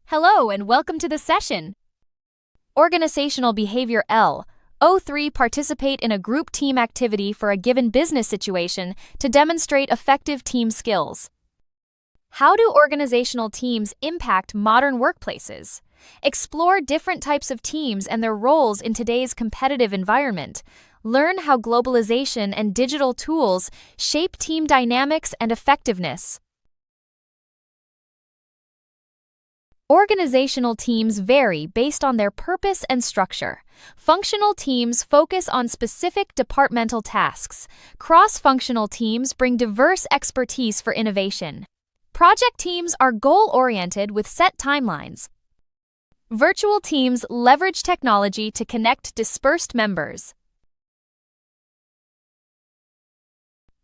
Hello and welcome to the session. Organizational Behavior LO3 participate in a group team activity for a given business situation to demonstrate effective team skills. How do organizational teams impact modern workplaces? Explore different types of teams and their roles in today's competitive environment. Learn how globalization and digital tools shape team dynamics and effectiveness. Organizational teams vary based on their purpose and structure. Functional teams focus on specific departmental tasks. Cross-functional teams bring diverse expertise for innovation. Project teams are goal-oriented with set timelines. Virtual teams leverage technology to connect dispersed members.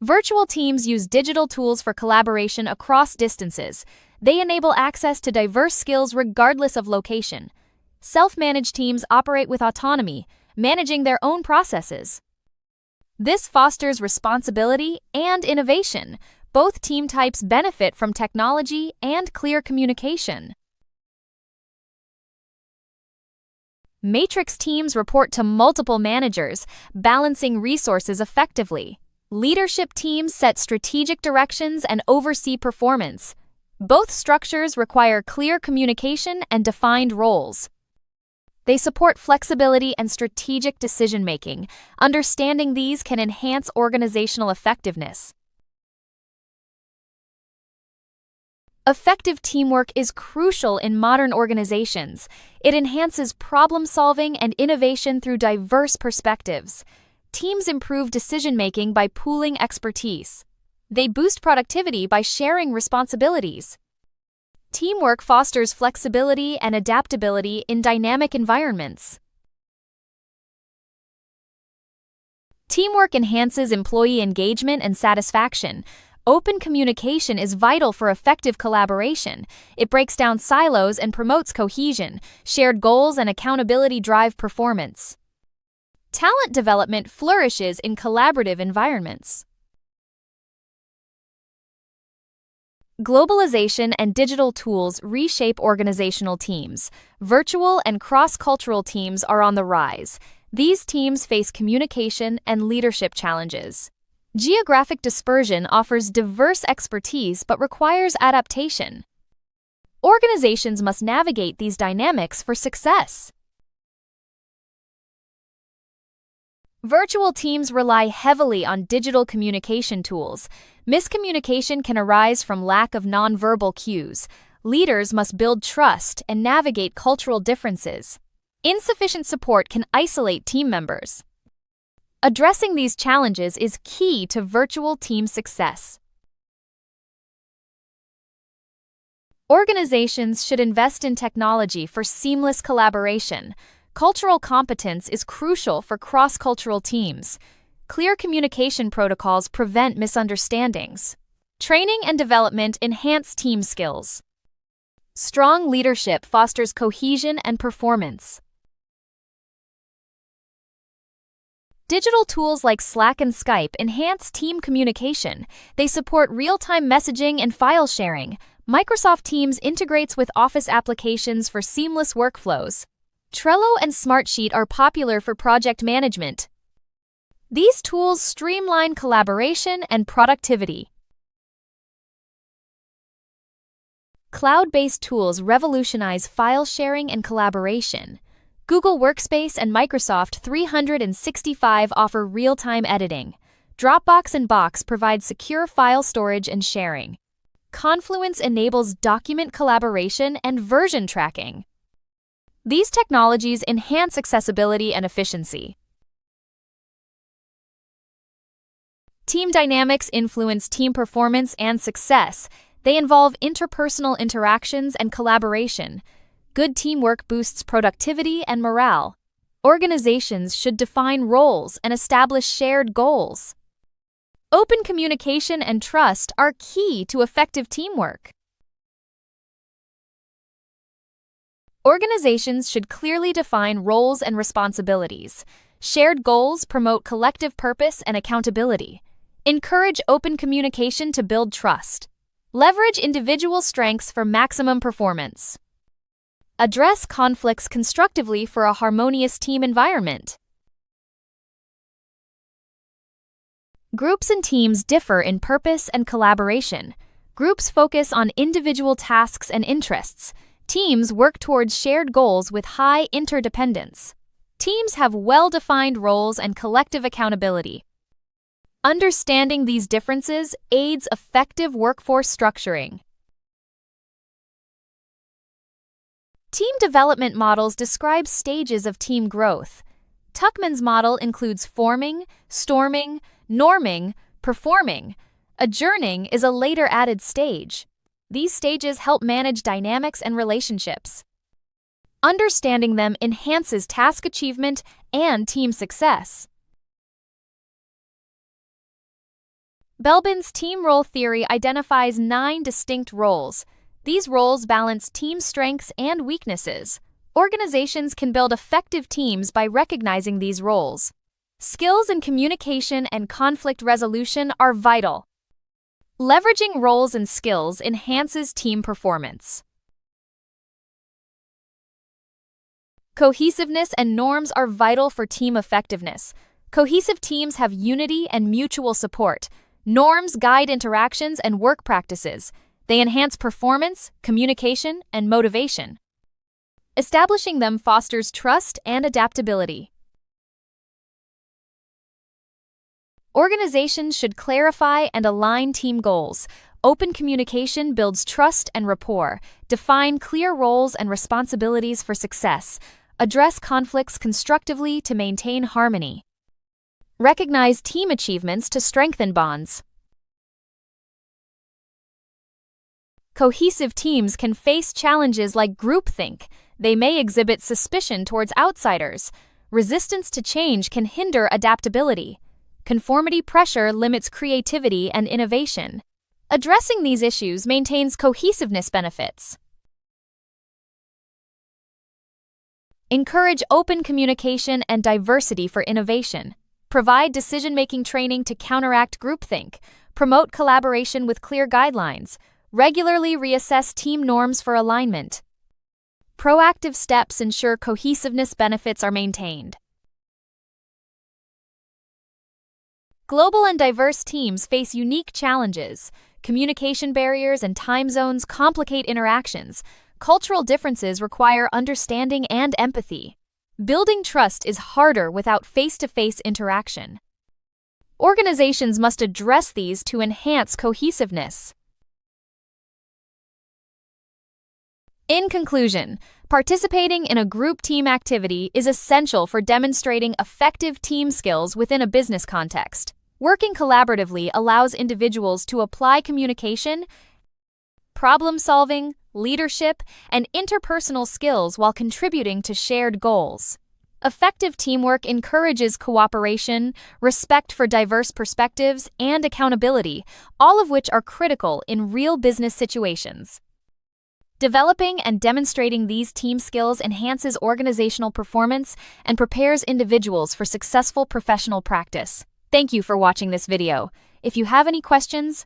Virtual teams use digital tools for collaboration across distances. They enable access to diverse skills regardless of location. Self-managed teams operate with autonomy, managing their own processes. This fosters responsibility and innovation. Both team types benefit from technology and clear communication. Matrix teams report to multiple managers, balancing resources effectively. Leadership teams set strategic directions and oversee performance. Both structures require clear communication and defined roles. They support flexibility and strategic decision-making. Understanding these can enhance organizational effectiveness. Effective teamwork is crucial in modern organizations. It enhances problem-solving and innovation through diverse perspectives. Teams improve decision-making by pooling expertise. They boost productivity by sharing responsibilities. Teamwork fosters flexibility and adaptability in dynamic environments. Teamwork enhances employee engagement and satisfaction. Open communication is vital for effective collaboration. It breaks down silos and promotes cohesion. Shared goals and accountability drive performance. Talent development flourishes in collaborative environments. Globalization and digital tools reshape organizational teams. Virtual and cross-cultural teams are on the rise. These teams face communication and leadership challenges. Geographic dispersion offers diverse expertise but requires adaptation. Organizations must navigate these dynamics for success. Virtual teams rely heavily on digital communication tools. Miscommunication can arise from lack of nonverbal cues. Leaders must build trust and navigate cultural differences. Insufficient support can isolate team members. Addressing these challenges is key to virtual team success. Organizations should invest in technology for seamless collaboration. Cultural competence is crucial for cross-cultural teams. Clear communication protocols prevent misunderstandings. Training and development enhance team skills. Strong leadership fosters cohesion and performance. Digital tools like Slack and Skype enhance team communication. They support real-time messaging and file sharing. Microsoft Teams integrates with Office applications for seamless workflows. Trello and Smartsheet are popular for project management. These tools streamline collaboration and productivity. Cloud-based tools revolutionize file sharing and collaboration. Google Workspace and Microsoft 365 offer real-time editing. Dropbox and Box provide secure file storage and sharing. Confluence enables document collaboration and version tracking. These technologies enhance accessibility and efficiency. Team dynamics influence team performance and success. They involve interpersonal interactions and collaboration. Good teamwork boosts productivity and morale. Organizations should define roles and establish shared goals. Open communication and trust are key to effective teamwork. Organizations should clearly define roles and responsibilities. Shared goals promote collective purpose and accountability. Encourage open communication to build trust. Leverage individual strengths for maximum performance. Address conflicts constructively for a harmonious team environment. Groups and teams differ in purpose and collaboration. Groups focus on individual tasks and interests. Teams work towards shared goals with high interdependence. Teams have well-defined roles and collective accountability. Understanding these differences aids effective workforce structuring. Team development models describe stages of team growth. Tuckman's model includes forming, storming, norming, performing. Adjourning is a later added stage. These stages help manage dynamics and relationships. Understanding them enhances task achievement and team success. Belbin's team role theory identifies 9 distinct roles. These roles balance team strengths and weaknesses. Organizations can build effective teams by recognizing these roles. Skills in communication and conflict resolution are vital. Leveraging roles and skills enhances team performance. Cohesiveness and norms are vital for team effectiveness. Cohesive teams have unity and mutual support. Norms guide interactions and work practices. They enhance performance, communication, and motivation. Establishing them fosters trust and adaptability. Organizations should clarify and align team goals. Open communication builds trust and rapport. Define clear roles and responsibilities for success. Address conflicts constructively to maintain harmony. Recognize team achievements to strengthen bonds. Cohesive teams can face challenges like groupthink. They may exhibit suspicion towards outsiders. Resistance to change can hinder adaptability. Conformity pressure limits creativity and innovation. Addressing these issues maintains cohesiveness benefits. Encourage open communication and diversity for innovation. Provide decision-making training to counteract groupthink. Promote collaboration with clear guidelines. Regularly reassess team norms for alignment. Proactive steps ensure cohesiveness benefits are maintained. Global and diverse teams face unique challenges. Communication barriers and time zones complicate interactions. Cultural differences require understanding and empathy. Building trust is harder without face-to-face interaction. Organizations must address these to enhance cohesiveness. In conclusion, participating in a group team activity is essential for demonstrating effective team skills within a business context. Working collaboratively allows individuals to apply communication, problem-solving, leadership, and interpersonal skills while contributing to shared goals. Effective teamwork encourages cooperation, respect for diverse perspectives, and accountability, all of which are critical in real business situations. Developing and demonstrating these team skills enhances organizational performance and prepares individuals for successful professional practice. Thank you for watching this video. If you have any questions,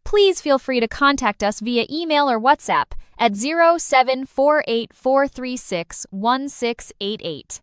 please feel free to contact us via email or WhatsApp at 0748 436 1688.